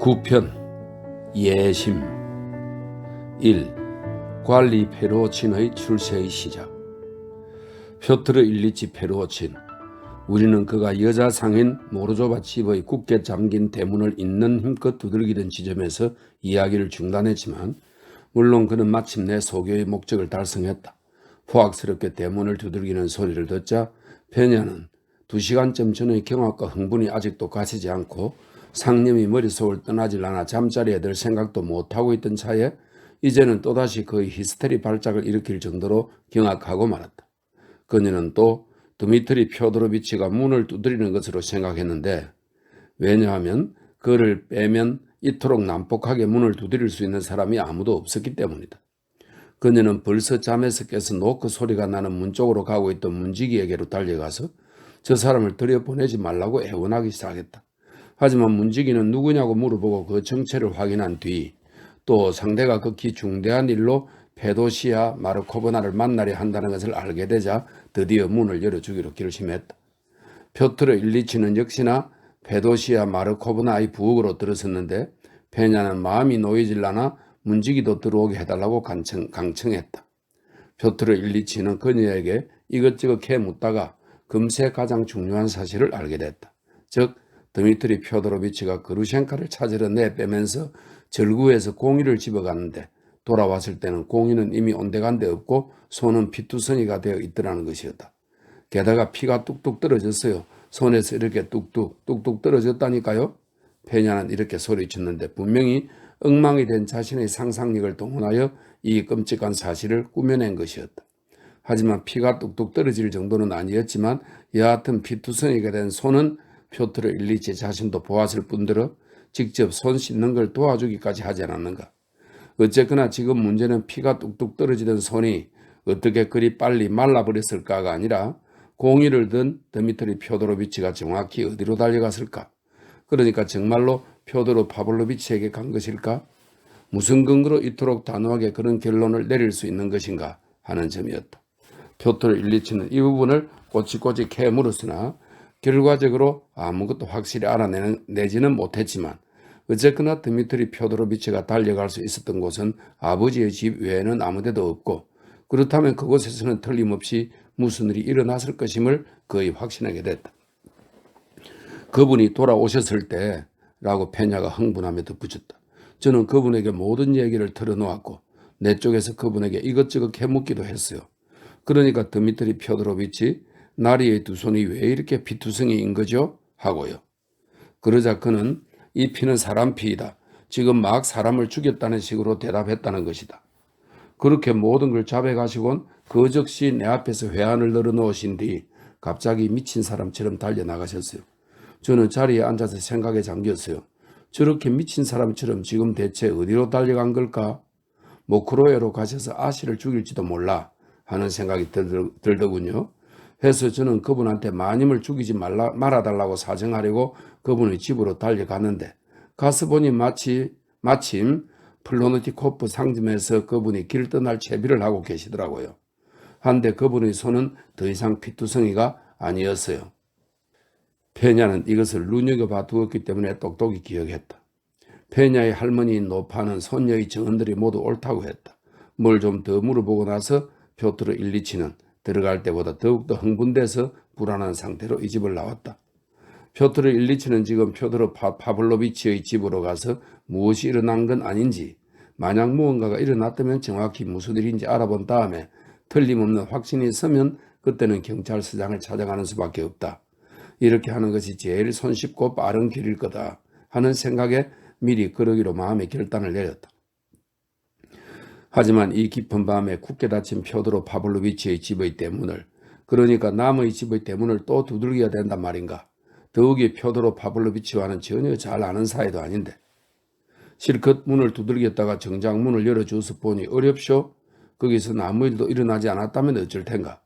9편 예심 1. 관리 페루오친의 출세의 시작. 표트르 일리치 페루오친. 우리는 그가 여자 상인 모르조바 집의 굳게 잠긴 대문을 있는 힘껏 두들기던 지점에서 이야기를 중단했지만, 물론 그는 마침내 소교의 목적을 달성했다. 포악스럽게 대문을 두들기는 소리를 듣자 페냐는 2시간쯤 전의 경악과 흥분이 아직도 가시지 않고 상념이 머릿속을 떠나질 않아 잠자리에 들 생각도 못하고 있던 차에 이제는 또다시 그의 히스테리 발작을 일으킬 정도로 경악하고 말았다. 그녀는 또 드미트리 펴도로비치가 문을 두드리는 것으로 생각했는데, 왜냐하면 그를 빼면 이토록 난폭하게 문을 두드릴 수 있는 사람이 아무도 없었기 때문이다. 그녀는 벌써 잠에서 깨서 노크 소리가 나는 문 쪽으로 가고 있던 문지기에게로 달려가서 저 사람을 들여보내지 말라고 애원하기 시작했다. 하지만 문지기는 누구냐고 물어보고 그 정체를 확인한 뒤 또 상대가 극히 중대한 일로 페도시아 마르코브나를 만나려 한다는 것을 알게 되자 드디어 문을 열어주기로 결심했다. 표트르 일리치는 역시나 페도시아 마르코브나의 부엌으로 들어섰는데 페냐는 마음이 놓이질라나 문지기도 들어오게 해달라고 강청했다. 표트르 일리치는 그녀에게 이것저것 캐묻다가 금세 가장 중요한 사실을 알게 됐다. 즉 드미트리 펴도로비치가 그루셴카를 찾으러 내빼면서 절구에서 공이를 집어갔는데 돌아왔을 때는 공이는 이미 온데간데 없고 손은 피투성이가 되어 있더라는 것이었다. 게다가 피가 뚝뚝 떨어졌어요. 손에서 이렇게 뚝뚝 떨어졌다니까요. 페냐는 이렇게 소리쳤는데 분명히 엉망이 된 자신의 상상력을 동원하여 이 끔찍한 사실을 꾸며낸 것이었다. 하지만 피가 뚝뚝 떨어질 정도는 아니었지만 여하튼 피투성이가 된 손은 표트르 일리치 자신도 보았을 뿐더러 직접 손 씻는 걸 도와주기까지 하지 않았는가. 어쨌거나 지금 문제는 피가 뚝뚝 떨어지던 손이 어떻게 그리 빨리 말라버렸을까가 아니라 공이를 든 드미트리 펴도로비치가 정확히 어디로 달려갔을까. 그러니까 정말로 펴도로 파블로비치에게 간 것일까? 무슨 근거로 이토록 단호하게 그런 결론을 내릴 수 있는 것인가 하는 점이었다. 표트르 일리치는 이 부분을 꼬치꼬치 캐물었으나 결과적으로 아무것도 확실히 알아내지는 못했지만, 어쨌거나 드미트리 펴도로비치가 달려갈 수 있었던 곳은 아버지의 집 외에는 아무데도 없고, 그렇다면 그곳에서는 틀림없이 무슨 일이 일어났을 것임을 거의 확신하게 됐다. 그분이 돌아오셨을 때 라고 페냐가 흥분하며 덧붙였다. 저는 그분에게 모든 얘기를 털어놓았고 내 쪽에서 그분에게 이것저것 캐묻기도 했어요. 그러니까 드미트리 펴도로비치, 나리의 두 손이 왜 이렇게 피투성이인 거죠? 하고요. 그러자 그는 이 피는 사람 피이다. 지금 막 사람을 죽였다는 식으로 대답했다는 것이다. 그렇게 모든 걸 잡아가시곤 그 즉시 내 앞에서 회안을 널어놓으신 뒤 갑자기 미친 사람처럼 달려나가셨어요. 저는 자리에 앉아서 생각에 잠겼어요. 저렇게 미친 사람처럼 지금 대체 어디로 달려간 걸까? 모크로에로 가셔서 아씨를 죽일지도 몰라 하는 생각이 들더군요. 해서 저는 그분한테 마님을 죽이지 말아달라고 사정하려고 그분의 집으로 달려갔는데 가서 보니 마침 플로노티코프 상점에서 그분이 길 떠날 채비를 하고 계시더라고요. 한데 그분의 손은 더 이상 피투성이가 아니었어요. 페냐는 이것을 눈여겨봐 두었기 때문에 똑똑히 기억했다. 페냐의 할머니인 노파는 손녀의 증언들이 모두 옳다고 했다. 뭘 좀 더 물어보고 나서 표트르 일리치는 들어갈 때보다 더욱더 흥분돼서 불안한 상태로 이 집을 나왔다. 표트르 일리치는 지금 표트르 파블로비치의 집으로 가서 무엇이 일어난 건 아닌지, 만약 무언가가 일어났다면 정확히 무슨 일인지 알아본 다음에 틀림없는 확신이 서면 그때는 경찰서장을 찾아가는 수밖에 없다. 이렇게 하는 것이 제일 손쉽고 빠른 길일 거다 하는 생각에 미리 그러기로 마음의 결단을 내렸다. 하지만 이 깊은 밤에 굳게 닫힌 표드로 파블로비치의 집의 대문을, 그러니까 남의 집의 대문을 또 두들겨야 된단 말인가. 더욱이 표드로 파블로비치와는 전혀 잘 아는 사이도 아닌데 실컷 문을 두들겼다가 정작 문을 열어줘서 보니 어렵쇼? 거기서 아무 일도 일어나지 않았다면 어쩔 텐가.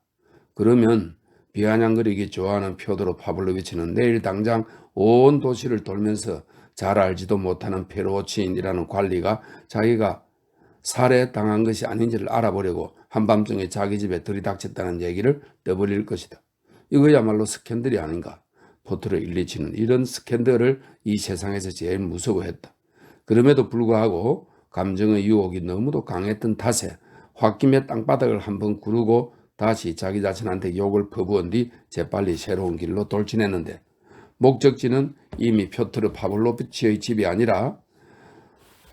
그러면 비아냥거리기 좋아하는 표드로 파블로비치는 내일 당장 온 도시를 돌면서 잘 알지도 못하는 페루오친이라는 관리가 자기가 살해당한 것이 아닌지를 알아보려고 한밤중에 자기 집에 들이닥쳤다는 얘기를 떠벌릴 것이다. 이거야말로 스캔들이 아닌가. 표트르 일리치는 이런 스캔들을 이 세상에서 제일 무서워했다. 그럼에도 불구하고 감정의 유혹이 너무도 강했던 탓에 홧김에 땅바닥을 한번 구르고 다시 자기 자신한테 욕을 퍼부은 뒤 재빨리 새로운 길로 돌진했는데, 목적지는 이미 표트르 파블로비치의 집이 아니라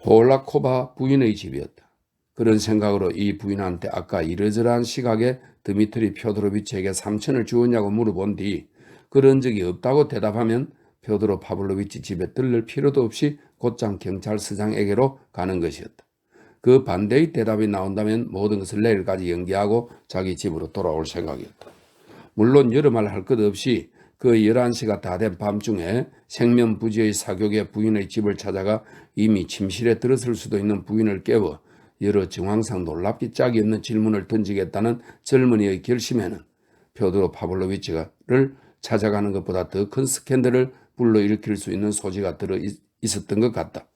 홀라코바 부인의 집이었다. 그런 생각으로 이 부인한테 아까 이러저러한 시각에 드미트리 펴도로비치에게 3천을 주었냐고 물어본 뒤 그런 적이 없다고 대답하면 펴도로 파블로비치 집에 들를 필요도 없이 곧장 경찰서장에게로 가는 것이었다. 그 반대의 대답이 나온다면 모든 것을 내일까지 연기하고 자기 집으로 돌아올 생각이었다. 물론 여러 말 할 것 없이 그 11시가 다 된 밤중에 생면부지의 사격의 부인의 집을 찾아가 이미 침실에 들었을 수도 있는 부인을 깨워 여러 정황상 놀랍기 짝이 없는 질문을 던지겠다는 젊은이의 결심에는 펴도로 파블로비치를 찾아가는 것보다 더 큰 스캔들을 불러일으킬 수 있는 소지가 들어 있었던 것 같다.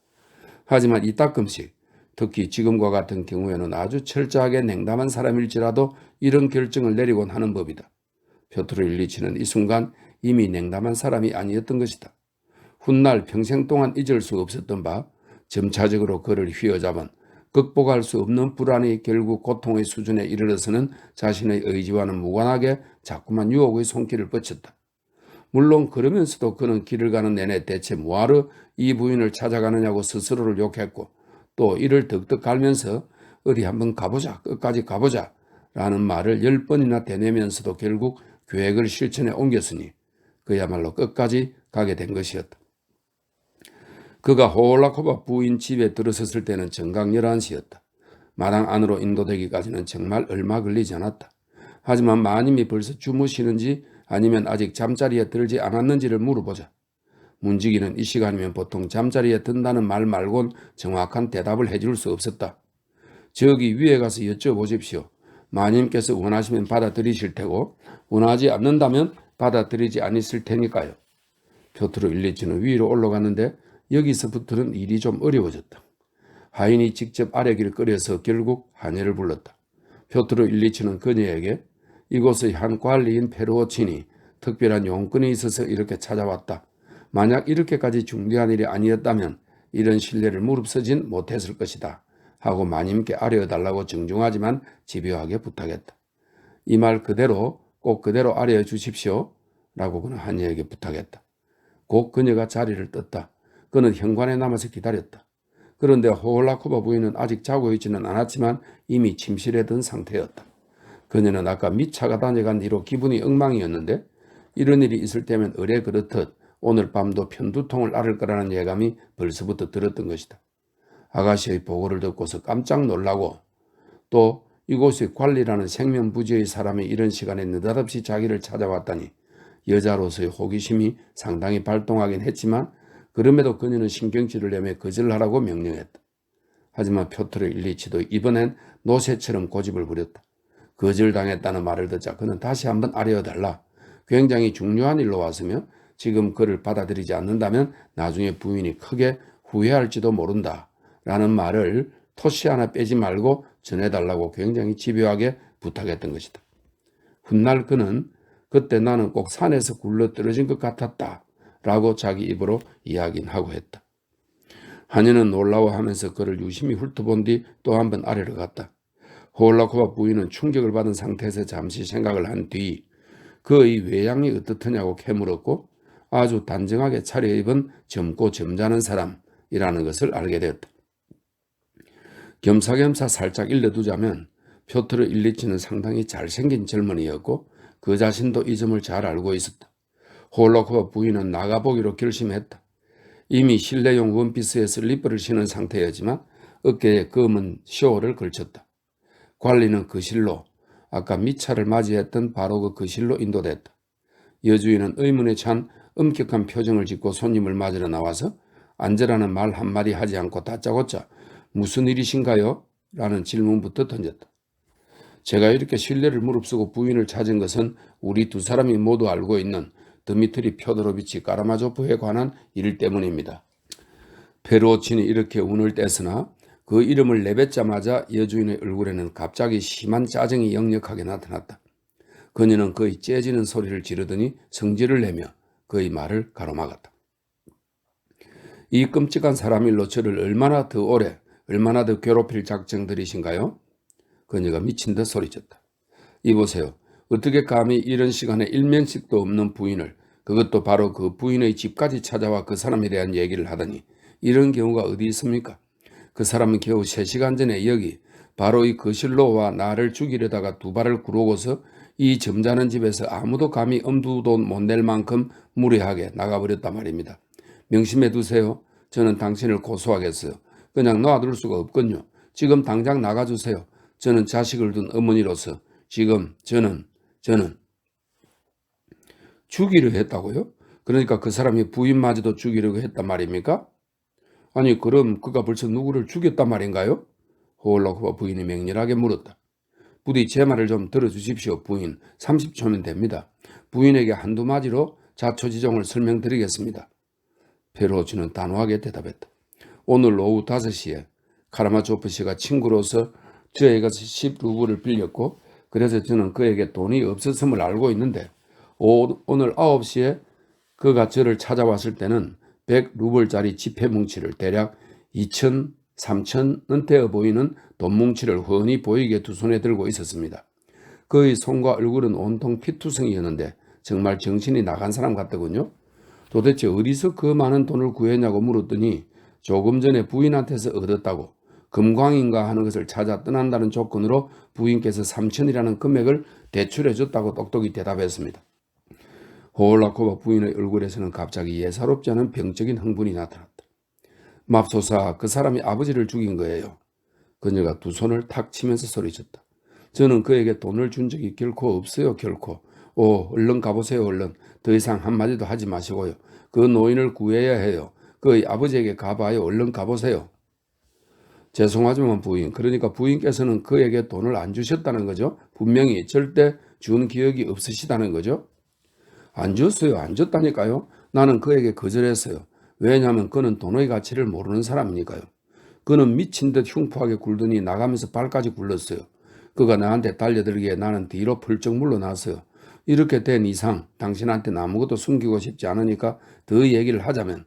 하지만 이따금씩, 특히 지금과 같은 경우에는 아주 철저하게 냉담한 사람일지라도 이런 결정을 내리곤 하는 법이다. 펴트르 일리치는 이 순간 이미 냉담한 사람이 아니었던 것이다. 훗날 평생 동안 잊을 수 없었던 바, 점차적으로 그를 휘어잡은 극복할 수 없는 불안이 결국 고통의 수준에 이르러서는 자신의 의지와는 무관하게 자꾸만 유혹의 손길을 뻗쳤다. 물론 그러면서도 그는 길을 가는 내내 대체 뭐하러 이 부인을 찾아가느냐고 스스로를 욕했고, 또 이를 덕덕 갈면서 어디 한번 가보자, 끝까지 가보자 라는 말을 10번이나 되뇌면서도 결국 계획을 실천에 옮겼으니 그야말로 끝까지 가게 된 것이었다. 그가 홀라코바 부인 집에 들어섰을 때는 정각 11시였다. 마당 안으로 인도되기까지는 정말 얼마 걸리지 않았다. 하지만 마님이 벌써 주무시는지 아니면 아직 잠자리에 들지 않았는지를 물어보자. 문지기는 이 시간이면 보통 잠자리에 든다는 말 말곤 정확한 대답을 해줄 수 없었다. 저기 위에 가서 여쭤보십시오. 마님께서 원하시면 받아들이실 테고 원하지 않는다면 받아들이지 않으실 테니까요. 펴트르 일리치는 위로 올라갔는데 여기서부터는 일이 좀 어려워졌다. 하인이 직접 아래기를 끓여서 결국 하녀를 불렀다. 펴트르 일리치는 그녀에게 이곳의 한 관리인 페르오친이 특별한 용건이 있어서 이렇게 찾아왔다. 만약 이렇게까지 중대한 일이 아니었다면 이런 신뢰를 무릅쓰진 못했을 것이다. 하고 마님께 아뢰어달라고 정중하지만 집요하게 부탁했다. 이 말 그대로 꼭 그대로 아뢰어 주십시오. 라고 그는 하녀에게 부탁했다. 곧 그녀가 자리를 떴다. 그는 현관에 남아서 기다렸다. 그런데 홀라코바 부인은 아직 자고 있지는 않았지만 이미 침실에 든 상태였다. 그녀는 아까 밑차가 다녀간 뒤로 기분이 엉망이었는데 이런 일이 있을 때면 의례 그렇듯 오늘 밤도 편두통을 앓을 거라는 예감이 벌써부터 들었던 것이다. 아가씨의 보고를 듣고서 깜짝 놀라고 또 이곳의 관리라는 생명부지의 사람이 이런 시간에 느닷없이 자기를 찾아왔다니 여자로서의 호기심이 상당히 발동하긴 했지만 그럼에도 그녀는 신경질을 내며 거절하라고 명령했다. 하지만 펴트르 일리치도 이번엔 노새처럼 고집을 부렸다. 거절당했다는 말을 듣자 그는 다시 한번 아뢰어달라. 굉장히 중요한 일로 왔으며 지금 그를 받아들이지 않는다면 나중에 부인이 크게 후회할지도 모른다. 라는 말을 토시 하나 빼지 말고 전해달라고 굉장히 집요하게 부탁했던 것이다. 훗날 그는 그때 나는 꼭 산에서 굴러 떨어진 것 같았다. 라고 자기 입으로 이야기는 하고 했다. 하녀는 놀라워하면서 그를 유심히 훑어본 뒤 또 한 번 아래로 갔다. 홀라코바 부인은 충격을 받은 상태에서 잠시 생각을 한 뒤 그의 외양이 어떻더냐고 캐물었고 아주 단정하게 차려입은 젊고 점잖은 사람이라는 것을 알게 되었다. 겸사겸사 살짝 일러두자면 펴트르 일리치는 상당히 잘생긴 젊은이였고 그 자신도 이 점을 잘 알고 있었다. 홀라코바 부인은 나가보기로 결심했다. 이미 실내용 원피스에 슬리퍼를 신은 상태였지만 어깨에 검은 쇼를 걸쳤다. 관리는 거실로, 아까 미차를 맞이했던 바로 그 거실로 인도됐다. 여주인은 의문에 찬 엄격한 표정을 짓고 손님을 맞으러 나와서 앉으라는 말 한마디 하지 않고 다짜고짜 무슨 일이신가요? 라는 질문부터 던졌다. 제가 이렇게 신뢰를 무릅쓰고 부인을 찾은 것은 우리 두 사람이 모두 알고 있는 드미트리 펴도로비치 까라마조프에 관한 일 때문입니다. 페르오친이 이렇게 운을 떼으나 그 이름을 내뱉자마자 여주인의 얼굴에는 갑자기 심한 짜증이 역력하게 나타났다. 그녀는 그의 째지는 소리를 지르더니 성질을 내며 그의 말을 가로막았다. 이 끔찍한 사람 일로 저를 얼마나 더 오래, 얼마나 더 괴롭힐 작정들이신가요? 그녀가 미친 듯 소리쳤다. 이보세요. 어떻게 감히 이런 시간에 일면식도 없는 부인을, 그것도 바로 그 부인의 집까지 찾아와 그 사람에 대한 얘기를 하다니, 이런 경우가 어디 있습니까? 그 사람은 겨우 3시간 전에 여기 바로 이 거실로 와 나를 죽이려다가 두 발을 구르고서 이 점잖은 집에서 아무도 감히 엄두도 못 낼 만큼 무례하게 나가버렸단 말입니다. 명심해 두세요. 저는 당신을 고소하겠어요. 그냥 놔둘 수가 없군요. 지금 당장 나가주세요. 저는 자식을 둔 어머니로서 지금 저는 죽이려 했다고요? 그러니까 그 사람이 부인마저도 죽이려고 했단 말입니까? 아니 그럼 그가 벌써 누구를 죽였단 말인가요? 호울라코바 부인이 맹렬하게 물었다. 부디 제 말을 좀 들어주십시오. 부인 30초면 됩니다. 부인에게 한두 마디로 자초지종을 설명드리겠습니다. 페로치는 단호하게 대답했다. 오늘 오후 5시에 카라마초프 씨가 친구로서 저에게 10루블을 빌렸고 그래서 저는 그에게 돈이 없었음을 알고 있는데 오늘 9시에 그가 저를 찾아왔을 때는 100루블짜리 지폐 뭉치를 대략 2천, 3천은 되어 보이는 돈 뭉치를 훤히 보이게 두 손에 들고 있었습니다. 그의 손과 얼굴은 온통 피투성이었는데 정말 정신이 나간 사람 같더군요. 도대체 어디서 그 많은 돈을 구했냐고 물었더니 조금 전에 부인한테서 얻었다고 금광인가 하는 것을 찾아 떠난다는 조건으로 부인께서 3천이라는 금액을 대출해줬다고 똑똑히 대답했습니다. 호울라코바 부인의 얼굴에서는 갑자기 예사롭지 않은 병적인 흥분이 나타났다. 맙소사, 그 사람이 아버지를 죽인 거예요. 그녀가 두 손을 탁 치면서 소리쳤다. 저는 그에게 돈을 준 적이 결코 없어요. 결코. 얼른 가보세요. 얼른. 더 이상 한마디도 하지 마시고요. 그 노인을 구해야 해요. 그의 아버지에게 가봐요. 얼른 가보세요. 죄송하지만 부인, 그러니까 부인께서는 그에게 돈을 안 주셨다는 거죠? 분명히 절대 준 기억이 없으시다는 거죠? 안 줬어요. 안 줬다니까요. 나는 그에게 거절했어요. 왜냐하면 그는 돈의 가치를 모르는 사람이니까요. 그는 미친 듯 흉포하게 굴더니 나가면서 발까지 굴렀어요. 그가 나한테 달려들기에 나는 뒤로 펄쩍 물러났어요. 이렇게 된 이상 당신한테는 아무것도 숨기고 싶지 않으니까 더 얘기를 하자면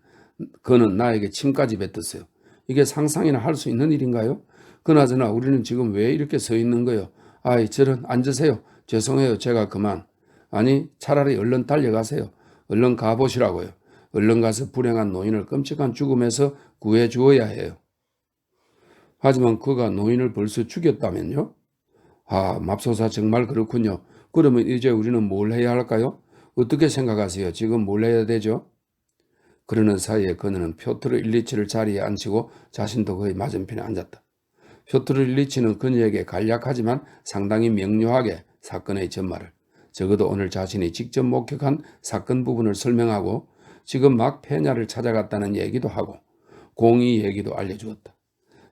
그는 나에게 침까지 뱉었어요. 이게 상상이나 할 수 있는 일인가요? 그나저나 우리는 지금 왜 이렇게 서 있는 거요? 아이 저런 앉으세요. 죄송해요. 제가 그만. 아니 차라리 얼른 달려가세요. 얼른 가보시라고요. 얼른 가서 불행한 노인을 끔찍한 죽음에서 구해 주어야 해요. 하지만 그가 노인을 벌써 죽였다면요? 맙소사 정말 그렇군요. 그러면 이제 우리는 뭘 해야 할까요? 어떻게 생각하세요? 지금 뭘 해야 되죠? 그러는 사이에 그녀는 표트르 일리치를 자리에 앉히고 자신도 그의 맞은편에 앉았다. 표트르 일리치는 그녀에게 간략하지만 상당히 명료하게 사건의 전말을, 적어도 오늘 자신이 직접 목격한 사건 부분을 설명하고 지금 막 페냐를 찾아갔다는 얘기도 하고 공의 얘기도 알려주었다.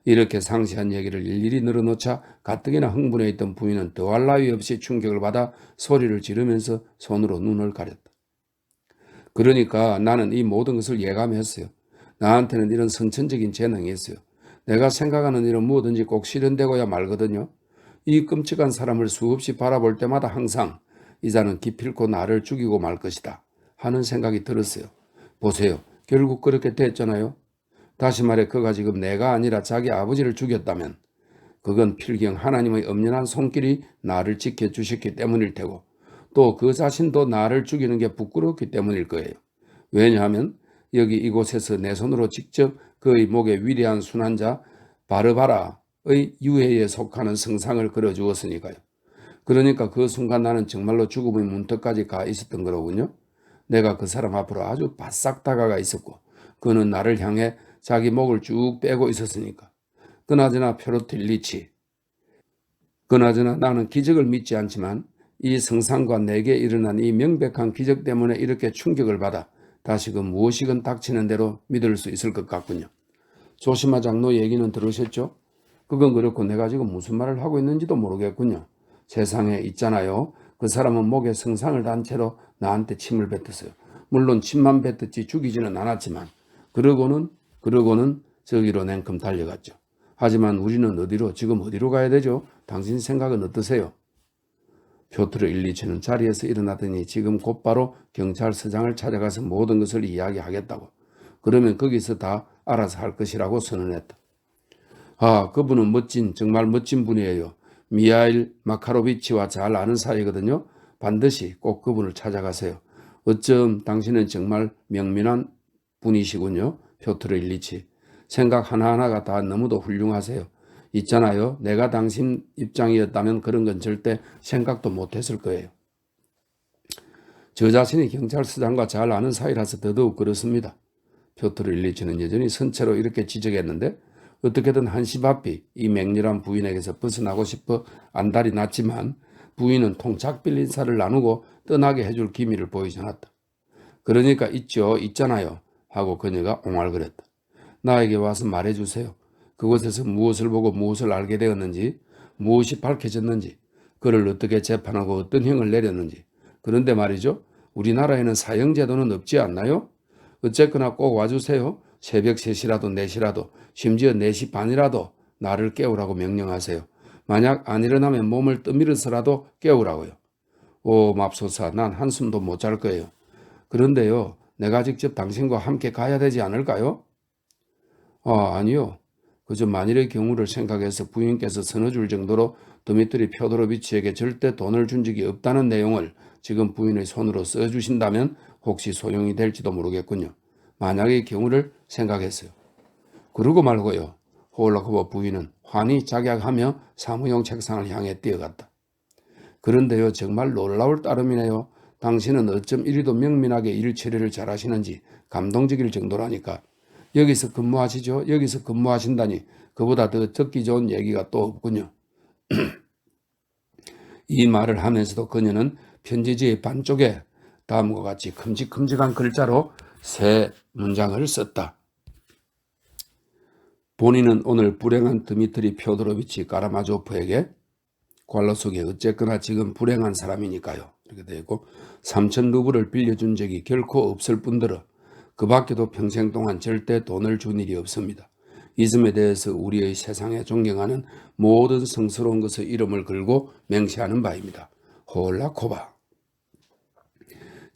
이렇게 상세한 얘기를 일일이 늘어놓자 가뜩이나 흥분해 있던 부인은 더할 나위 없이 충격을 받아 소리를 지르면서 손으로 눈을 가렸다. 그러니까 나는 이 모든 것을 예감했어요. 나한테는 이런 선천적인 재능이 있어요. 내가 생각하는 일은 뭐든지 꼭 실현되고야 말거든요. 이 끔찍한 사람을 수없이 바라볼 때마다 항상 이 자는 기필코 나를 죽이고 말 것이다 하는 생각이 들었어요. 보세요. 결국 그렇게 됐잖아요. 다시 말해 그가 지금 내가 아니라 자기 아버지를 죽였다면 그건 필경 하나님의 엄연한 손길이 나를 지켜주셨기 때문일 테고 또 그 자신도 나를 죽이는 게 부끄럽기 때문일 거예요. 왜냐하면 여기 이곳에서 내 손으로 직접 그의 목에 위대한 순환자 바르바라의 유해에 속하는 성상을 그려주었으니까요. 그러니까 그 순간 나는 정말로 죽음의 문턱까지 가 있었던 거로군요. 내가 그 사람 앞으로 아주 바싹 다가가 있었고 그는 나를 향해 자기 목을 쭉 빼고 있었으니까. 그나저나 페로틸리치. 그나저나 나는 기적을 믿지 않지만 이 성상과 내게 일어난 이 명백한 기적 때문에 이렇게 충격을 받아 다시금 무엇이건 닥치는 대로 믿을 수 있을 것 같군요. 조시마 장로 얘기는 들으셨죠? 그건 그렇고 내가 지금 무슨 말을 하고 있는지도 모르겠군요. 세상에 있잖아요. 그 사람은 목에 성상을 단 채로 나한테 침을 뱉었어요. 물론 침만 뱉었지 죽이지는 않았지만 그러고는 저기로 냉큼 달려갔죠. 하지만 우리는 지금 어디로 가야 되죠? 당신 생각은 어떠세요? 표트르 일리치는 자리에서 일어나더니 지금 곧바로 경찰서장을 찾아가서 모든 것을 이야기하겠다고. 그러면 거기서 다 알아서 할 것이라고 선언했다. 그분은 정말 멋진 분이에요. 미하일 마카로비치와 잘 아는 사이거든요. 반드시 꼭 그분을 찾아가세요. 어쩜 당신은 정말 명민한 분이시군요. 표트르 일리치. 생각 하나하나가 다 너무도 훌륭하세요. 있잖아요. 내가 당신 입장이었다면 그런 건 절대 생각도 못했을 거예요. 저 자신이 경찰서장과 잘 아는 사이라서 더더욱 그렇습니다. 표트르 일리치는 여전히 선체로 이렇게 지적했는데 어떻게든 한시바삐 이 맹렬한 부인에게서 벗어나고 싶어 안달이 났지만 부인은 통착빌 인사를 나누고 떠나게 해줄 기미를 보이지 않았다. 그러니까 있잖아요 하고 그녀가 옹알거렸다. 나에게 와서 말해주세요. 그곳에서 무엇을 보고 무엇을 알게 되었는지, 무엇이 밝혀졌는지, 그를 어떻게 재판하고 어떤 형을 내렸는지. 그런데 말이죠. 우리나라에는 사형제도는 없지 않나요? 어쨌거나 꼭 와주세요. 새벽 3시라도 4시라도 심지어 4시 반이라도 나를 깨우라고 명령하세요. 만약 안 일어나면 몸을 떠밀어서라도 깨우라고요. 맙소사, 난 한숨도 못 잘 거예요. 그런데요, 내가 직접 당신과 함께 가야 되지 않을까요? 아니요. 그저 만일의 경우를 생각해서 부인께서 선어줄 정도로 드미트리 펴도로비치에게 절대 돈을 준 적이 없다는 내용을 지금 부인의 손으로 써주신다면 혹시 소용이 될지도 모르겠군요. 만약의 경우를 생각했어요. 그러고 말고요. 호올라코바 부인은 환히 작약하며 사무용 책상을 향해 뛰어갔다. 그런데요, 정말 놀라울 따름이네요. 당신은 어쩜 이리도 명민하게 일 처리를 잘하시는지 감동적일 정도라니까. 여기서 근무하시죠? 여기서 근무하신다니 그보다 더 듣기 좋은 얘기가 또 없군요. 이 말을 하면서도 그녀는 편지지의 반쪽에 다음과 같이 큼직큼직한 글자로 세 문장을 썼다. 본인은 오늘 불행한 드미트리 펴도로비치 까라마조프에게 관로 속에 어쨌거나 지금 불행한 사람이니까요. 이렇게 되어 있고 3천 루블을 빌려준 적이 결코 없을 뿐더러 그 밖에도 평생 동안 절대 돈을 준 일이 없습니다. 이 점에 대해서 우리의 세상에 존경하는 모든 성스러운 것의 이름을 걸고 맹세하는 바입니다. 호올라코바.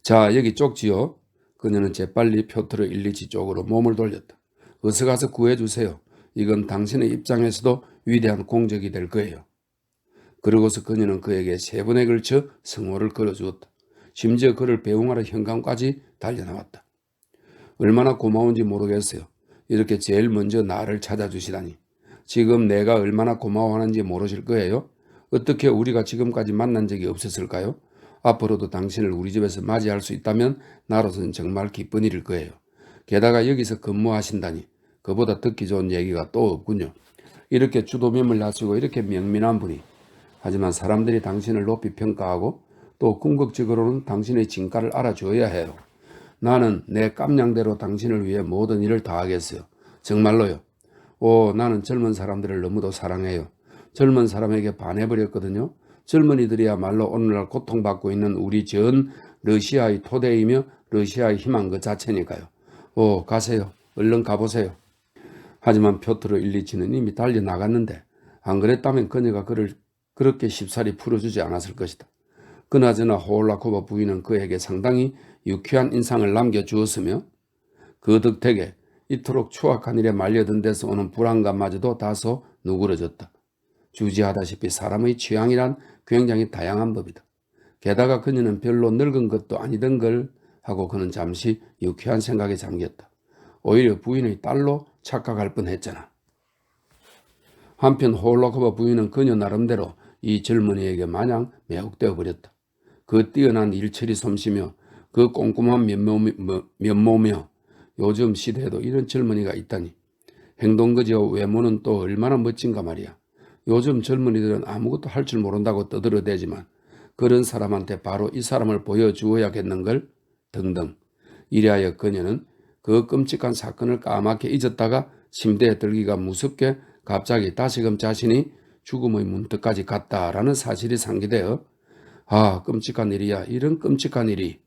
자, 여기 쪽지요. 그녀는 재빨리 표트르 일리치 쪽으로 몸을 돌렸다. 어서 가서 구해주세요. 이건 당신의 입장에서도 위대한 공적이 될 거예요. 그러고서 그녀는 그에게 3번에 걸쳐 성호를 걸어주었다. 심지어 그를 배웅하러 현관까지 달려나왔다. 얼마나 고마운지 모르겠어요. 이렇게 제일 먼저 나를 찾아주시다니. 지금 내가 얼마나 고마워하는지 모르실 거예요. 어떻게 우리가 지금까지 만난 적이 없었을까요? 앞으로도 당신을 우리 집에서 맞이할 수 있다면 나로서는 정말 기쁜 일일 거예요. 게다가 여기서 근무하신다니 그보다 듣기 좋은 얘기가 또 없군요. 이렇게 주도면을 하시고 이렇게 명민한 분이 하지만 사람들이 당신을 높이 평가하고 또 궁극적으로는 당신의 진가를 알아줘야 해요. 나는 내 깜냥대로 당신을 위해 모든 일을 다 하겠어요. 정말로요. 나는 젊은 사람들을 너무도 사랑해요. 젊은 사람에게 반해버렸거든요. 젊은이들이야말로 오늘날 고통받고 있는 우리 전 러시아의 토대이며 러시아의 희망 그 자체니까요. 가세요. 얼른 가보세요. 하지만 표트르 일리치는 이미 달려나갔는데 안 그랬다면 그녀가 그를 그렇게 쉽사리 풀어주지 않았을 것이다. 그나저나 호올라코바 부인은 그에게 상당히 유쾌한 인상을 남겨주었으며 그 덕택에 이토록 추악한 일에 말려든 데서 오는 불안감마저도 다소 누그러졌다. 주지하다시피 사람의 취향이란 굉장히 다양한 법이다. 게다가 그녀는 별로 늙은 것도 아니던 걸 하고 그는 잠시 유쾌한 생각에 잠겼다. 오히려 부인의 딸로 착각할 뻔했잖아. 한편 호올라코바 부인은 그녀 나름대로 이 젊은이에게 마냥 매혹되어 버렸다. 그 뛰어난 일처리 솜씨며 그 꼼꼼한 면모며 요즘 시대에도 이런 젊은이가 있다니. 행동거지와 외모는 또 얼마나 멋진가 말이야. 요즘 젊은이들은 아무것도 할 줄 모른다고 떠들어대지만 그런 사람한테 바로 이 사람을 보여주어야겠는걸 등등. 이래하여 그녀는 그 끔찍한 사건을 까맣게 잊었다가 침대에 들기가 무섭게 갑자기 다시금 자신이 죽음의 문턱까지 갔다라는 사실이 상기되어 끔찍한 일이야. 이런 끔찍한 일이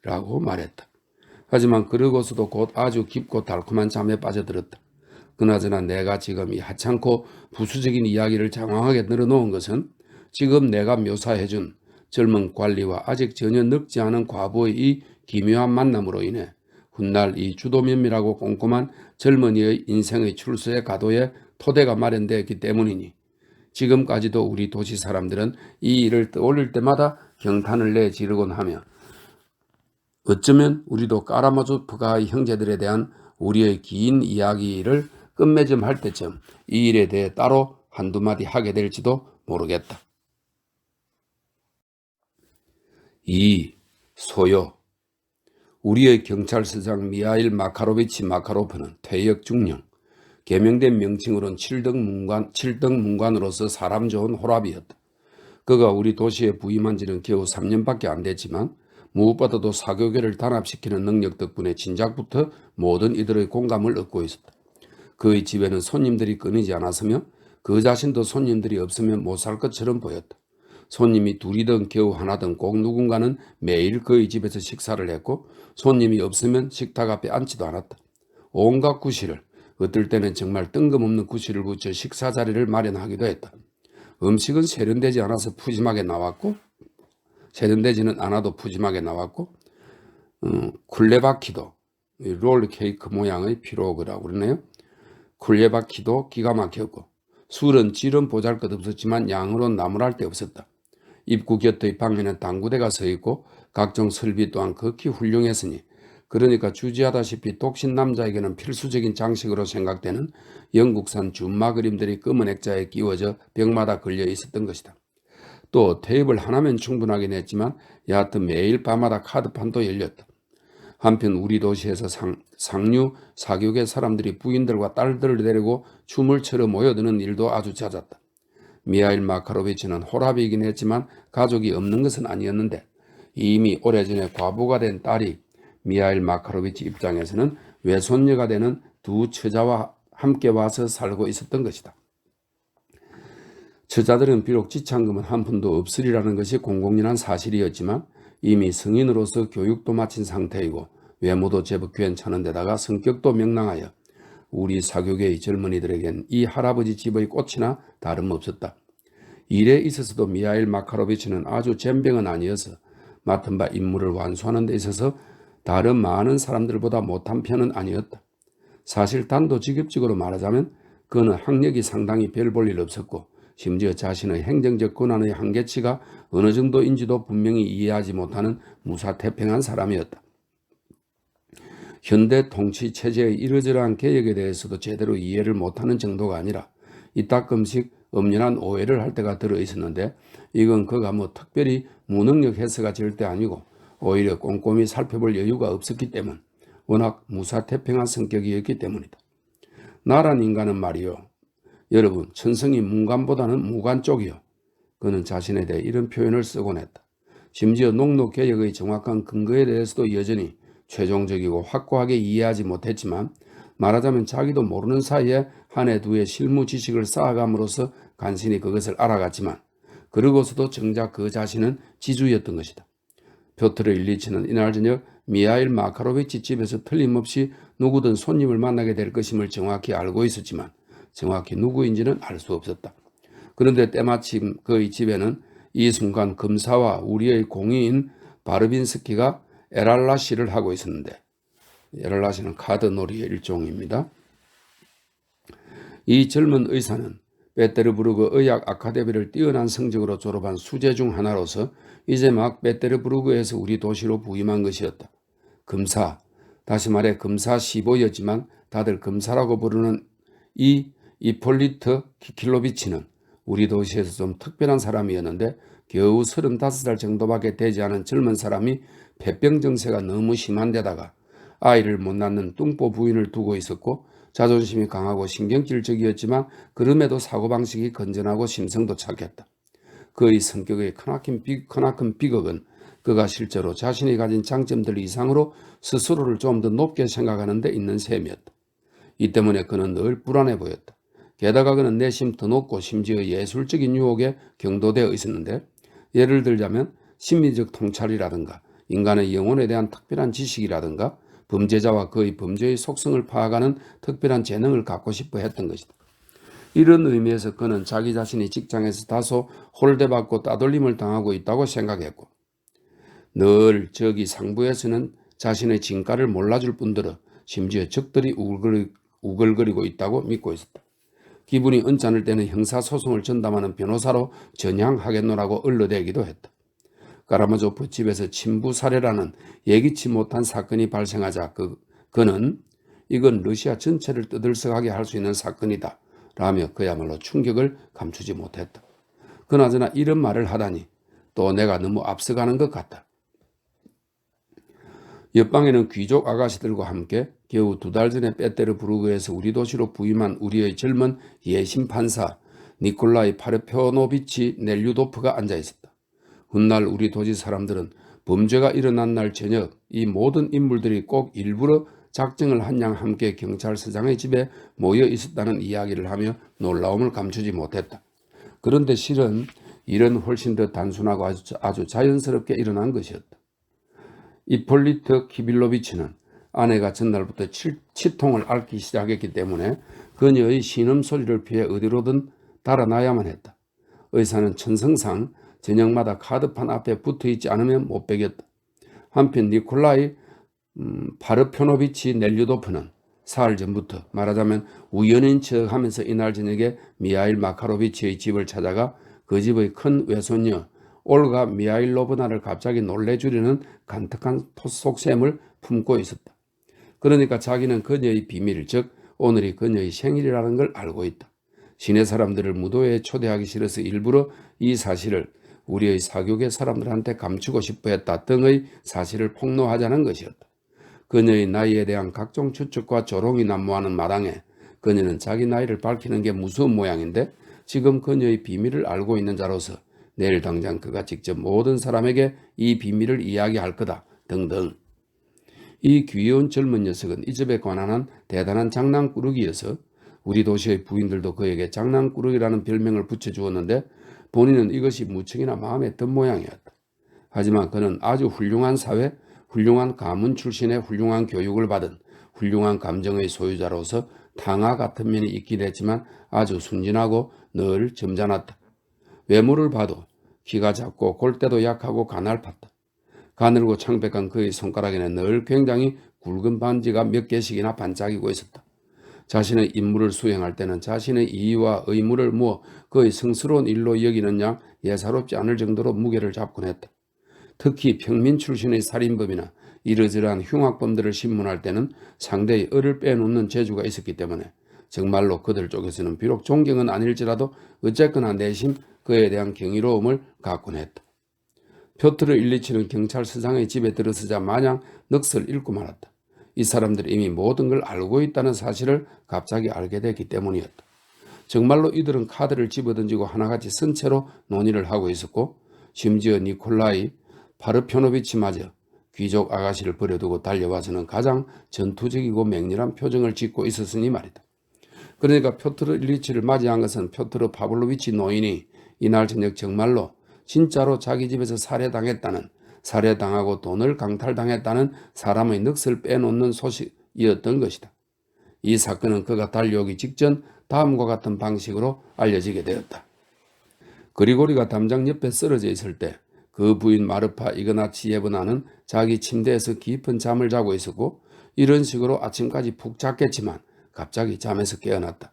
라고 말했다. 하지만 그러고서도 곧 아주 깊고 달콤한 잠에 빠져들었다. 그나저나 내가 지금 이 하찮고 부수적인 이야기를 장황하게 늘어놓은 것은 지금 내가 묘사해준 젊은 관리와 아직 전혀 늙지 않은 과부의 이 기묘한 만남으로 인해 훗날 이 주도 면밀하고 꼼꼼한 젊은이의 인생의 출세의 가도에 토대가 마련되었기 때문이니 지금까지도 우리 도시 사람들은 이 일을 떠올릴 때마다 경탄을 내 지르곤 하며 어쩌면 우리도 까라마조프가의 형제들에 대한 우리의 긴 이야기를 끝맺음할 때쯤 이 일에 대해 따로 한두 마디 하게 될지도 모르겠다. 2. 소요. 우리의 경찰서장 미하일 마카로비치 마카로프는 퇴역 중령, 개명된 명칭으로는 7등 문관으로서 사람 좋은 호랍이었다. 그가 우리 도시에 부임한 지는 겨우 3년밖에 안 됐지만 무엇보다도 사교계를 단합시키는 능력 덕분에 진작부터 모든 이들의 공감을 얻고 있었다. 그의 집에는 손님들이 끊이지 않았으며 그 자신도 손님들이 없으면 못 살 것처럼 보였다. 손님이 둘이든 겨우 하나든 꼭 누군가는 매일 그의 집에서 식사를 했고 손님이 없으면 식탁 앞에 앉지도 않았다. 온갖 구실을, 어떨 때는 정말 뜬금없는 구실을 붙여 식사 자리를 마련하기도 했다. 음식은 세련되지 않아서 푸짐하게 나왔고 세련되지는 않아도 푸짐하게 나왔고 쿨레바키도 롤 케이크 모양의 피로그라고 그러네요. 쿨레바키도 기가 막혔고 술은 질은 보잘것없었지만 양으로 나무랄 데 없었다. 입구 곁의 방에는 당구대가 서 있고 각종 설비 또한 극히 훌륭했으니 그러니까 주지하다시피 독신 남자에게는 필수적인 장식으로 생각되는 영국산 줌마 그림들이 검은 액자에 끼워져 벽마다 걸려 있었던 것이다. 또 테이블 하나면 충분하긴 했지만 여하튼 매일 밤마다 카드판도 열렸다. 한편 우리 도시에서 상류 사교계 사람들이 부인들과 딸들을 데리고 춤을 추러 모여드는 일도 아주 잦았다. 미하일 마카로비치는 호랍이긴 했지만 가족이 없는 것은 아니었는데 이미 오래전에 과부가 된 딸이 미하일 마카로비치 입장에서는 외손녀가 되는 두 처자와 함께 와서 살고 있었던 것이다. 처자들은 비록 지참금은 한 푼도 없으리라는 것이 공공연한 사실이었지만 이미 성인으로서 교육도 마친 상태이고 외모도 제법 괜찮은 데다가 성격도 명랑하여 우리 사교계의 젊은이들에겐 이 할아버지 집의 꽃이나 다름없었다. 일에 있어서도 미하일 마카로비치는 아주 젬병은 아니어서 맡은 바 임무를 완수하는 데 있어서 다른 많은 사람들보다 못한 편은 아니었다. 사실 단도직입적으로 말하자면 그는 학력이 상당히 별 볼 일 없었고 심지어 자신의 행정적 권한의 한계치가 어느 정도인지도 분명히 이해하지 못하는 무사태평한 사람이었다. 현대 통치 체제의 이러저러한 개혁에 대해서도 제대로 이해를 못하는 정도가 아니라 이따금씩 엄연한 오해를 할 때가 들어 있었는데 이건 그가 특별히 무능력 해서가 절대 아니고 오히려 꼼꼼히 살펴볼 여유가 없었기 때문 워낙 무사태평한 성격이었기 때문이다. 나란 인간은 말이요. 여러분 천성이 문관보다는 무관 쪽이요. 그는 자신에 대해 이런 표현을 쓰곤 했다. 심지어 농노개혁의 정확한 근거에 대해서도 여전히 최종적이고 확고하게 이해하지 못했지만 말하자면 자기도 모르는 사이에 한 해 두 해 실무 지식을 쌓아감으로써 간신히 그것을 알아갔지만 그러고서도 정작 그 자신은 지주였던 것이다. 표트르 일리치는 이날 저녁 미하일 마카로비치 집에서 틀림없이 누구든 손님을 만나게 될 것임을 정확히 알고 있었지만 정확히 누구인지는 알 수 없었다. 그런데 때마침 그의 집에는 이 순간 검사와 우리의 공의인 바르빈스키가 에랄라시를 하고 있었는데 에랄라시는 카드놀이의 일종입니다. 이 젊은 의사는 베테르부르크 의학 아카데미를 뛰어난 성적으로 졸업한 수재 중 하나로서 이제 막 베테르부르크에서 우리 도시로 부임한 것이었다. 검사, 다시 말해 검사 15였지만 다들 검사라고 부르는 이 이폴리트 키킬로비치는 우리 도시에서 좀 특별한 사람이었는데 겨우 35살 정도밖에 되지 않은 젊은 사람이 폐병 증세가 너무 심한 데다가 아이를 못 낳는 뚱보 부인을 두고 있었고 자존심이 강하고 신경질적이었지만 그럼에도 사고방식이 건전하고 심성도 착했다. 그의 성격의 크나큰 비극은 그가 실제로 자신이 가진 장점들 이상으로 스스로를 좀 더 높게 생각하는 데 있는 셈이었다. 이 때문에 그는 늘 불안해 보였다. 게다가 그는 내심 더 높고 심지어 예술적인 유혹에 경도되어 있었는데 예를 들자면 심리적 통찰이라든가 인간의 영혼에 대한 특별한 지식이라든가 범죄자와 그의 범죄의 속성을 파악하는 특별한 재능을 갖고 싶어 했던 것이다. 이런 의미에서 그는 자기 자신이 직장에서 다소 홀대받고 따돌림을 당하고 있다고 생각했고 늘 저기 상부에서는 자신의 진가를 몰라줄 뿐더러 심지어 적들이 우글거리고 있다고 믿고 있었다. 기분이 언짢을 때는 형사소송을 전담하는 변호사로 전향하겠노라고 얼러대기도 했다. 까라마조프 집에서 친부 살해라는 예기치 못한 사건이 발생하자 그는 이건 러시아 전체를 떠들썩하게 할 수 있는 사건이다 라며 그야말로 충격을 감추지 못했다. 그나저나 이런 말을 하다니 또 내가 너무 앞서가는 것 같다. 옆방에는 귀족 아가씨들과 함께 겨우 2달 전에 빼떼르 부르크에서 우리 도시로 부임한 우리의 젊은 예심 판사 니콜라이 파르페노비치 넬류도프가 앉아 있었다. 훗날 우리 도시 사람들은 범죄가 일어난 날 저녁 이 모든 인물들이 꼭 일부러 작정을 한 양 함께 경찰서장의 집에 모여 있었다는 이야기를 하며 놀라움을 감추지 못했다. 그런데 실은 일은 훨씬 더 단순하고 아주 자연스럽게 일어난 것이었다. 이폴리트 키빌로비치는 아내가 전날부터 치통을 앓기 시작했기 때문에 그녀의 신음소리를 피해 어디로든 달아나야만 했다. 의사는 천성상 저녁마다 카드판 앞에 붙어있지 않으면 못 베겼다. 한편 니콜라이 파르페노비치 넬류도프는 사흘 전부터 말하자면 우연인 척하면서 이날 저녁에 미하일 마카로비치의 집을 찾아가 그 집의 큰 외손녀 올가 미하일로브나를 갑자기 놀래주려는 간특한 속셈을 품고 있었다. 그러니까 자기는 그녀의 비밀, 즉 오늘이 그녀의 생일이라는 걸 알고 있다. 시내 사람들을 무도회에 초대하기 싫어서 일부러 이 사실을 우리의 사교계 사람들한테 감추고 싶어 했다 등의 사실을 폭로하자는 것이었다. 그녀의 나이에 대한 각종 추측과 조롱이 난무하는 마당에 그녀는 자기 나이를 밝히는 게 무서운 모양인데 지금 그녀의 비밀을 알고 있는 자로서 내일 당장 그가 직접 모든 사람에게 이 비밀을 이야기할 거다 등등. 이 귀여운 젊은 녀석은 이 집에 관한한 대단한 장난꾸러기여서 우리 도시의 부인들도 그에게 장난꾸러기라는 별명을 붙여주었는데 본인은 이것이 무척이나 마음에 든 모양이었다. 하지만 그는 아주 훌륭한 사회, 훌륭한 가문 출신의 훌륭한 교육을 받은 훌륭한 감정의 소유자로서 탕아 같은 면이 있긴 했지만 아주 순진하고 늘 점잖았다. 외모를 봐도 키가 작고 골대도 약하고 가날팠다. 가늘고 창백한 그의 손가락에는 늘 굉장히 굵은 반지가 몇 개씩이나 반짝이고 있었다. 자신의 임무를 수행할 때는 자신의 이의와 의무를 모아 그의 성스러운 일로 여기는 양 예사롭지 않을 정도로 무게를 잡곤 했다. 특히 평민 출신의 살인범이나 이러저러한 흉악범들을 신문할 때는 상대의 을을 빼놓는 재주가 있었기 때문에 정말로 그들 쪽에서는 비록 존경은 아닐지라도 어쨌거나 내심 그에 대한 경이로움을 갖곤 했다. 표트르 일리치는 경찰서장의 집에 들어서자 마냥 넋을 잃고 말았다. 이 사람들이 이미 모든 걸 알고 있다는 사실을 갑자기 알게 됐기 때문이었다. 정말로 이들은 카드를 집어던지고 하나같이 선체로 논의를 하고 있었고 심지어 니콜라이 파르페노비치마저 귀족 아가씨를 버려두고 달려와서는 가장 전투적이고 맹렬한 표정을 짓고 있었으니 말이다. 그러니까 표트르 일리치를 맞이한 것은 표트르 파블로비치 노인이 이날 저녁 정말로 진짜로 자기 집에서 살해당하고 돈을 강탈당했다는 사람의 넋을 빼놓는 소식이었던 것이다. 이 사건은 그가 달려오기 직전 다음과 같은 방식으로 알려지게 되었다. 그리고리가 담장 옆에 쓰러져 있을 때 그 부인 마르파 이그나치예브나는 자기 침대에서 깊은 잠을 자고 있었고 이런 식으로 아침까지 푹 잤겠지만 갑자기 잠에서 깨어났다.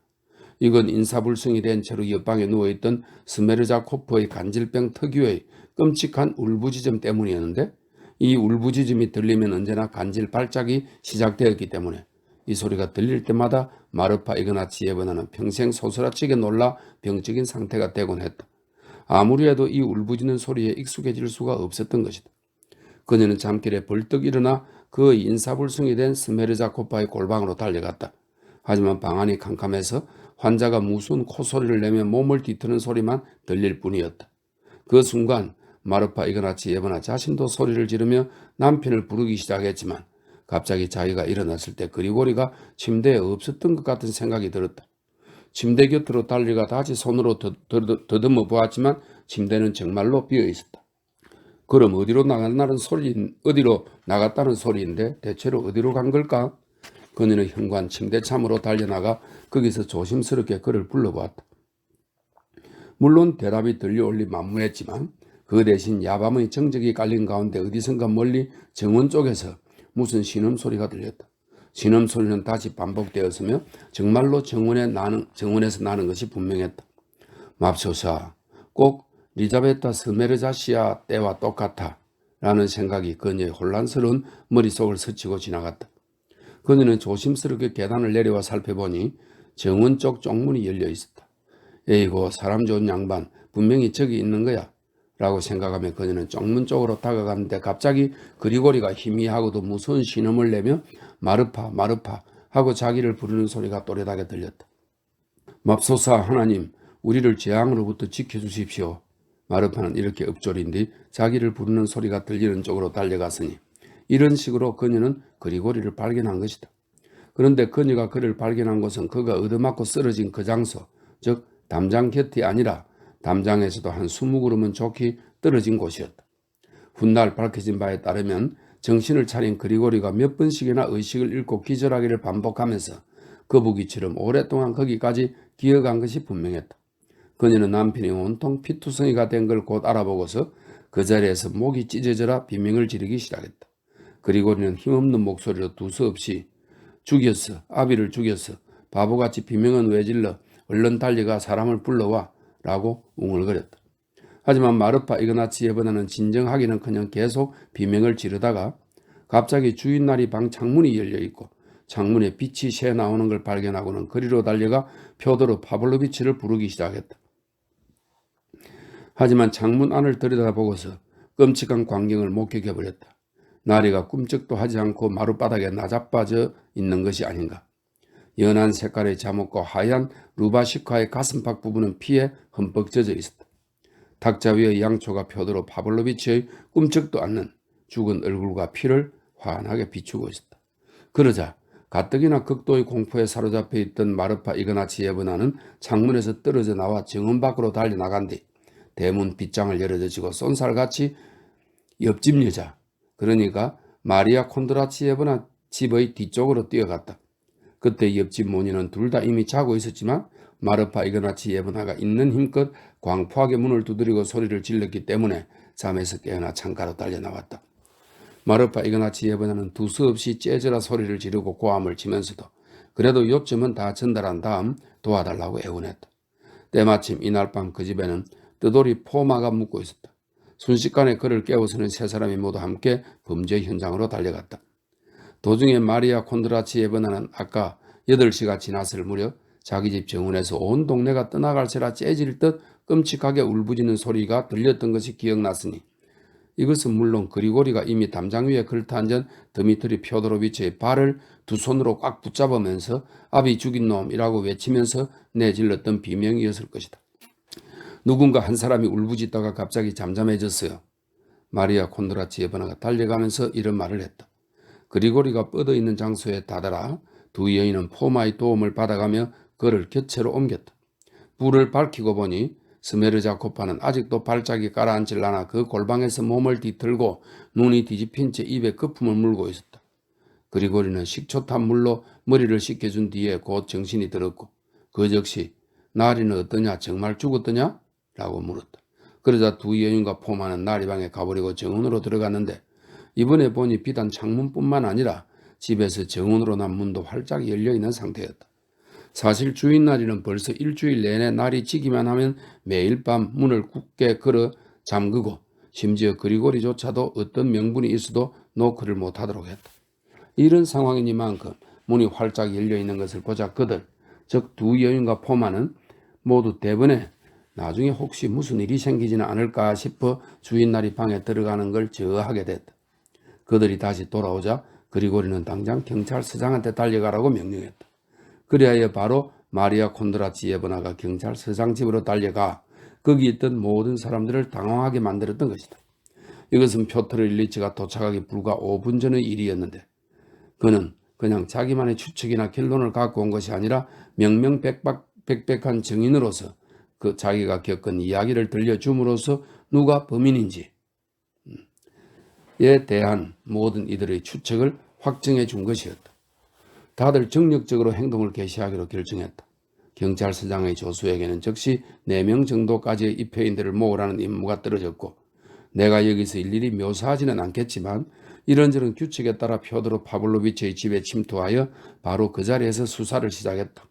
이건 인사불성이 된 채로 옆방에 누워있던 스메르자코프의 간질병 특유의 끔찍한 울부짖음 때문이었는데 이 울부짖음이 들리면 언제나 간질 발작이 시작되었기 때문에 이 소리가 들릴 때마다 마르파 이그나치예브나는 평생 소스라치게 놀라 병적인 상태가 되곤 했다. 아무리 해도 이 울부짖는 소리에 익숙해질 수가 없었던 것이다. 그녀는 잠결에 벌떡 일어나 그 인사불성이 된 스메르자코프의 골방으로 달려갔다. 하지만 방 안이 캄캄해서 환자가 무슨 코소리를 내며 몸을 뒤트는 소리만 들릴 뿐이었다. 그 순간 마르파 이그나치예브나 자신도 소리를 지르며 남편을 부르기 시작했지만 갑자기 자기가 일어났을 때 그리고리가 침대에 없었던 것 같은 생각이 들었다. 침대 곁으로 달려가 다시 손으로 더듬어 보았지만 침대는 정말로 비어 있었다. 그럼 어디로 나갔다는 소리인데 대체로 어디로 간 걸까? 그녀는 현관 침대참으로 달려나가 거기서 조심스럽게 그를 불러보았다. 물론 대답이 들려올리 만무했지만 그 대신 야밤의 정적이 깔린 가운데 어디선가 멀리 정원 쪽에서 무슨 신음소리가 들렸다. 신음소리는 다시 반복되었으며 정말로 정원에서 나는 것이 분명했다. 맙소사, 꼭 리자베타 스메르자시아 때와 똑같아 라는 생각이 그녀의 혼란스러운 머릿속을 스치고 지나갔다. 그녀는 조심스럽게 계단을 내려와 살펴보니 정원 쪽 쪽문이 열려 있었다. 에이고, 사람 좋은 양반, 분명히 저기 있는 거야 라고 생각하며 그녀는 쪽문 쪽으로 다가갔는데 갑자기 그리고리가 희미하고도 무서운 신음을 내며 마르파 마르파 하고 자기를 부르는 소리가 또렷하게 들렸다. 맙소사 하나님, 우리를 재앙으로부터 지켜주십시오. 마르파는 이렇게 읊조린 뒤 자기를 부르는 소리가 들리는 쪽으로 달려갔으니 이런 식으로 그녀는 그리고리를 발견한 것이다. 그런데 그녀가 그를 발견한 곳은 그가 얻어맞고 쓰러진 그 장소, 즉 담장 곁이 아니라 담장에서도 한 20걸음은 좋게 떨어진 곳이었다. 훗날 밝혀진 바에 따르면 정신을 차린 그리고리가 몇 번씩이나 의식을 잃고 기절하기를 반복하면서 거북이처럼 오랫동안 거기까지 기어간 것이 분명했다. 그녀는 남편이 온통 피투성이가 된 걸 곧 알아보고서 그 자리에서 목이 찢어져라 비명을 지르기 시작했다. 그리고리는 힘없는 목소리로 두서없이 죽였어, 아비를 죽였어, 바보같이 비명은 왜 질러, 얼른 달려가 사람을 불러와 라고 웅얼거렸다. 하지만 마르파 이그나치 예브나는 진정하기는커녕 계속 비명을 지르다가 갑자기 주인날이 방 창문이 열려있고 창문에 빛이 새 나오는 걸 발견하고는 그리로 달려가 표도르 파블로비치를 부르기 시작했다. 하지만 창문 안을 들여다보고서 끔찍한 광경을 목격해버렸다. 나리가 꿈쩍도 하지 않고 마룻바닥에 나자빠져 있는 것이 아닌가. 연한 색깔의 잠옷과 하얀 루바시카의 가슴팍 부분은 피에 흠뻑 젖어 있었다. 탁자 위의 양초가 표도르 파블로비치의 꿈쩍도 않는 죽은 얼굴과 피를 환하게 비추고 있었다. 그러자 가뜩이나 극도의 공포에 사로잡혀 있던 마르파 이그나치 예브나는 창문에서 떨어져 나와 정원 밖으로 달려나간 뒤 대문 빗장을 열어젖히고 쏜살같이 옆집 여자, 그러니까 마리아 콘드라치예브나 집의 뒤쪽으로 뛰어갔다. 그때 옆집 모니는 둘 다 이미 자고 있었지만 마르파 이그나치 예브나가 있는 힘껏 광포하게 문을 두드리고 소리를 질렀기 때문에 잠에서 깨어나 창가로 달려나왔다. 마르파 이그나치 예브나는 두서없이 째져라 소리를 지르고 고함을 치면서도 그래도 요점은 다 전달한 다음 도와달라고 애원했다. 때마침 이날 밤 그 집에는 뜨돌이 포마가 묵고 있었다. 순식간에 그를 깨워서는 세 사람이 모두 함께 범죄 현장으로 달려갔다. 도중에 마리아 콘드라치 예브나는 아까 8시가 지났을 무렵 자기 집 정원에서 온 동네가 떠나갈세라 째질 듯 끔찍하게 울부짖는 소리가 들렸던 것이 기억났으니 이것은 물론 그리고리가 이미 담장 위에 걸터앉은 드미트리 표도로비치의 발을 두 손으로 꽉 붙잡으면서 아비 죽인 놈이라고 외치면서 내질렀던 비명이었을 것이다. 누군가 한 사람이 울부짖다가 갑자기 잠잠해졌어요. 마리아 콘드라치 예브나가 달려가면서 이런 말을 했다. 그리고리가 뻗어있는 장소에 다다라 두 여인은 포마의 도움을 받아가며 그를 곁으로 옮겼다. 불을 밝히고 보니 스메르자코파는 아직도 발작이 가라앉질 않아 그 골방에서 몸을 뒤틀고 눈이 뒤집힌 채 입에 거품을 물고 있었다. 그리고리는 식초탄 물로 머리를 씻겨준 뒤에 곧 정신이 들었고 그 즉시 나리는 어떠냐, 정말 죽었더냐? 라고 물었다. 그러자 두 여인과 포마는 나리 방에 가버리고 정원으로 들어갔는데 이번에 보니 비단 창문뿐만 아니라 집에서 정원으로 난 문도 활짝 열려있는 상태였다. 사실 주인 나리는 벌써 일주일 내내 날이 지기만 하면 매일 밤 문을 굳게 걸어 잠그고 심지어 그리고리조차도 어떤 명분이 있어도 노크를 못하도록 했다. 이런 상황이니만큼 문이 활짝 열려있는 것을 보자 그들, 즉 두 여인과 포마는 모두 대번에 나중에 혹시 무슨 일이 생기지는 않을까 싶어 주인 나리 방에 들어가는 걸 저하게 됐다. 그들이 다시 돌아오자 그리고리는 당장 경찰서장한테 달려가라고 명령했다. 그리하여 바로 마리아 콘드라치 예브나가 경찰서장 집으로 달려가 거기 있던 모든 사람들을 당황하게 만들었던 것이다. 이것은 표트르 일리치가 도착하기 불과 5분 전의 일이었는데 그는 그냥 자기만의 추측이나 결론을 갖고 온 것이 아니라 명명백백한 증인으로서 그 자기가 겪은 이야기를 들려줌으로써 누가 범인인지에 대한 모든 이들의 추측을 확정해 준 것이었다. 다들 정력적으로 행동을 개시하기로 결정했다. 경찰서장의 조수에게는 즉시 4명 정도까지의 입회인들을 모으라는 임무가 떨어졌고 내가 여기서 일일이 묘사하지는 않겠지만 이런저런 규칙에 따라 표드로 파블로비치의 집에 침투하여 바로 그 자리에서 수사를 시작했다.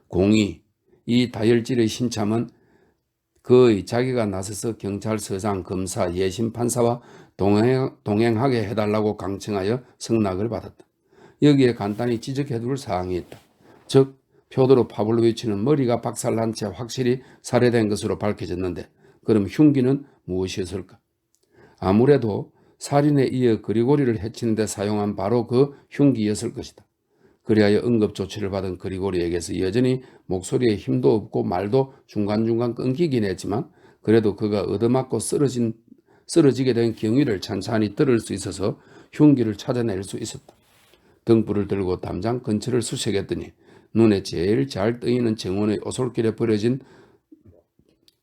공의, 이 다혈질의 신참은 그의 자기가 나서서 경찰서장, 검사, 예심 판사와 동행하게 해달라고 강청하여 승낙을 받았다. 여기에 간단히 지적해둘 사항이 있다. 즉 표드로 파블로비치는 머리가 박살난 채 확실히 살해된 것으로 밝혀졌는데 그럼 흉기는 무엇이었을까? 아무래도 살인에 이어 그리고리를 해치는 데 사용한 바로 그 흉기였을 것이다. 그리하여 응급조치를 받은 그리고리에게서 여전히 목소리에 힘도 없고 말도 중간중간 끊기긴 했지만 그래도 그가 얻어맞고 쓰러지게 된 경위를 찬찬히 들을 수 있어서 흉기를 찾아낼 수 있었다. 등불을 들고 담장 근처를 수색했더니 눈에 제일 잘 뜨이는 정원의 오솔길에 버려진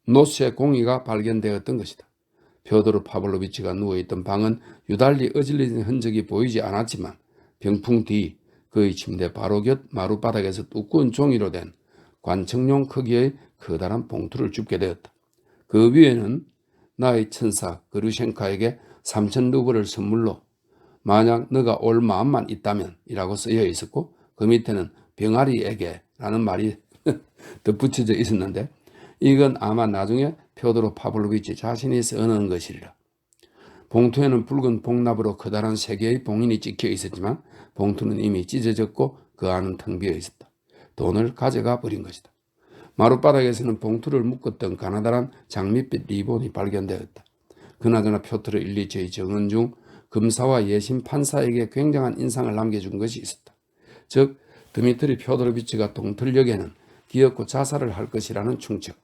노쇠 공이가 발견되었던 것이다. 표도르 파블로비치가 누워있던 방은 유달리 어질린 흔적이 보이지 않았지만 병풍 뒤 그의 침대 바로 곁 마룻바닥에서 두꺼운 종이로 된 관청용 크기의 커다란 봉투를 줍게 되었다. 그 위에는 나의 천사 그루셴카에게 3,000루블을 선물로 만약 너가 올 마음만 있다면 이라고 쓰여 있었고 그 밑에는 병아리에게 라는 말이 덧붙여져 있었는데 이건 아마 나중에 표도르 파블로비치 자신이 써놓은 것이리라. 봉투에는 붉은 봉납으로 커다란 3개의 봉인이 찍혀 있었지만 봉투는 이미 찢어졌고 그 안은 텅 비어 있었다. 돈을 가져가 버린 것이다. 마룻바닥에서는 봉투를 묶었던 가나다란 장밋빛 리본이 발견되었다. 그나저나 표트르 일리치의 정언 중 검사와 예심 판사에게 굉장한 인상을 남겨준 것이 있었다. 즉 드미트리 표도르비치가 동틀역에는 기어코 자살을 할 것이라는 추측.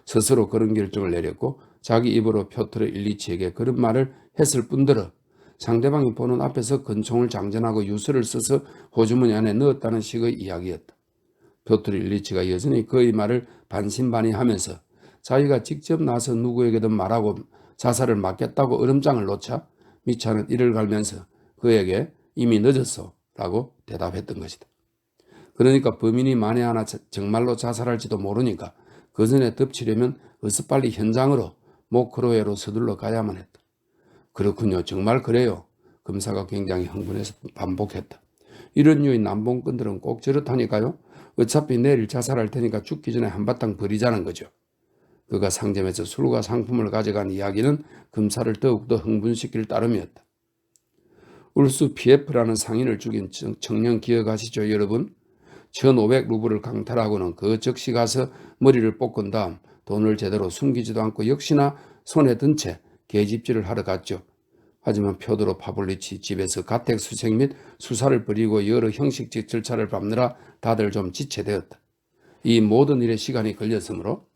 스스로 그런 결정을 내렸고 자기 입으로 표트르 일리치에게 그런 말을 했을 뿐더러 상대방이 보는 앞에서 권총을 장전하고 유서를 써서 호주머니 안에 넣었다는 식의 이야기였다. 표트르 일리치가 여전히 그의 말을 반신반의하면서 자기가 직접 나서 누구에게든 말하고 자살을 막겠다고 얼음장을 놓자 미차는 이를 갈면서 그에게 이미 늦었어 라고 대답했던 것이다. 그러니까 범인이 만에 하나 정말로 자살할지도 모르니까 그 전에 덮치려면 어서 빨리 현장으로 모크로에로 서둘러 가야만 했다. 그렇군요. 정말 그래요. 검사가 굉장히 흥분해서 반복했다. 이런 류의 남봉꾼들은 꼭 저렇다니까요. 어차피 내일 자살할 테니까 죽기 전에 한바탕 버리자는 거죠. 그가 상점에서 술과 상품을 가져간 이야기는 검사를 더욱더 흥분시킬 따름이었다. 울수 피에프라는 상인을 죽인 청년 기억하시죠 여러분? 1,500루블을 강탈하고는 그 즉시 가서 머리를 볶은 다음 돈을 제대로 숨기지도 않고 역시나 손에 든 채 계집질을 하러 갔죠. 하지만 표도르 파블리치 집에서 가택 수색 및 수사를 벌이고 여러 형식적 절차를 밟느라 다들 좀 지체되었다. 이 모든 일에 시간이 걸렸으므로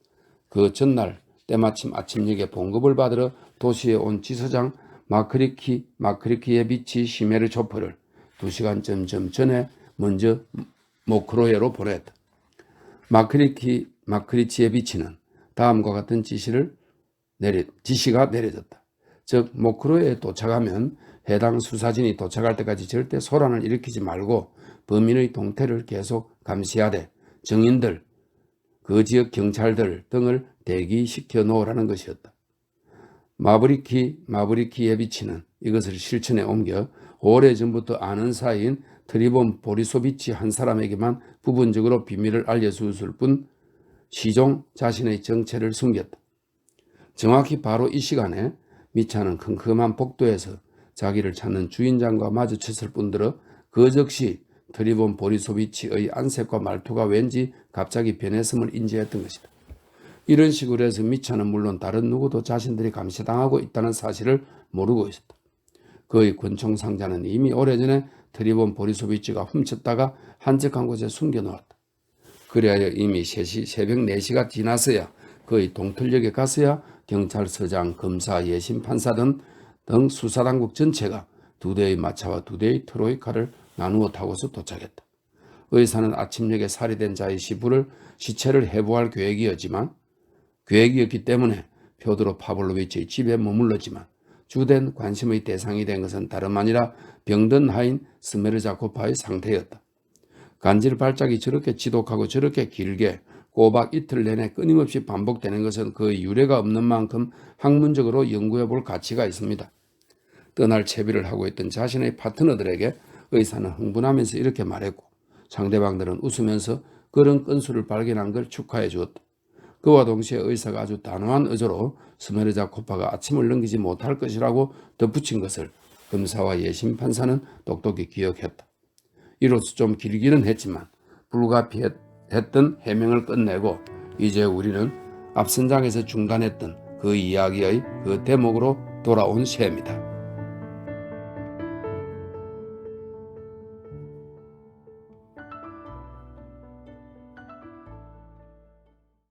그 전날 때마침 아침녘에 봉급을 받으러 도시에 온 지서장 마크리키예비치 시메르초프를 2시간쯤 전에 먼저 모크로에로 보냈다. 마크리치예비치는 다음과 같은 지시가 내려졌다. 즉 모크로에 도착하면 해당 수사진이 도착할 때까지 절대 소란을 일으키지 말고 범인의 동태를 계속 감시하되 증인들, 그 지역 경찰들 등을 대기시켜 놓으라는 것이었다. 마브리키예비치는 이것을 실천에 옮겨 오래전부터 아는 사이인 트리본 보리소비치 한 사람에게만 부분적으로 비밀을 알려주었을 뿐 시종 자신의 정체를 숨겼다. 정확히 바로 이 시간에 미차는 컴컴한 복도에서 자기를 찾는 주인장과 마주쳤을 뿐더러 그 즉시 트리본 보리소비치의 안색과 말투가 왠지 갑자기 변했음을 인지했던 것이다. 이런 식으로 해서 미차는 물론 다른 누구도 자신들이 감시당하고 있다는 사실을 모르고 있었다. 그의 권총 상자는 이미 오래전에 트리본 보리소비치가 훔쳤다가 한적한 곳에 숨겨놓았다. 그리하여 이미 새벽 4시가 지나서야 그의 동틀역에 가서야 경찰서장, 검사, 예심 판사 등 수사당국 전체가 2대의 마차와 2대의 트로이카를 나누어 타고서 도착했다. 의사는 아침녘에 살해된 자의 시체를 해부할 계획이었기 때문에 표도르 파블로비치의 집에 머물렀지만 주된 관심의 대상이 된 것은 다름 아니라 병든 하인 스메르자코파의 상태였다. 간질 발작이 저렇게 지독하고 저렇게 길게 꼬박 이틀 내내 끊임없이 반복되는 것은 그 유례가 없는 만큼 학문적으로 연구해 볼 가치가 있습니다. 떠날 채비를 하고 있던 자신의 파트너들에게 의사는 흥분하면서 이렇게 말했고, 상대방들은 웃으면서 그런 건수를 발견한 걸 축하해 주었다. 그와 동시에 의사가 아주 단호한 의조로 스메르자 코파가 아침을 넘기지 못할 것이라고 덧붙인 것을 검사와 예심 판사는 똑똑히 기억했다. 이로써 좀 길기는 했지만 불가피했던 해명을 끝내고 이제 우리는 앞선 장에서 중단했던 그 이야기의 그 대목으로 돌아온 셈이다.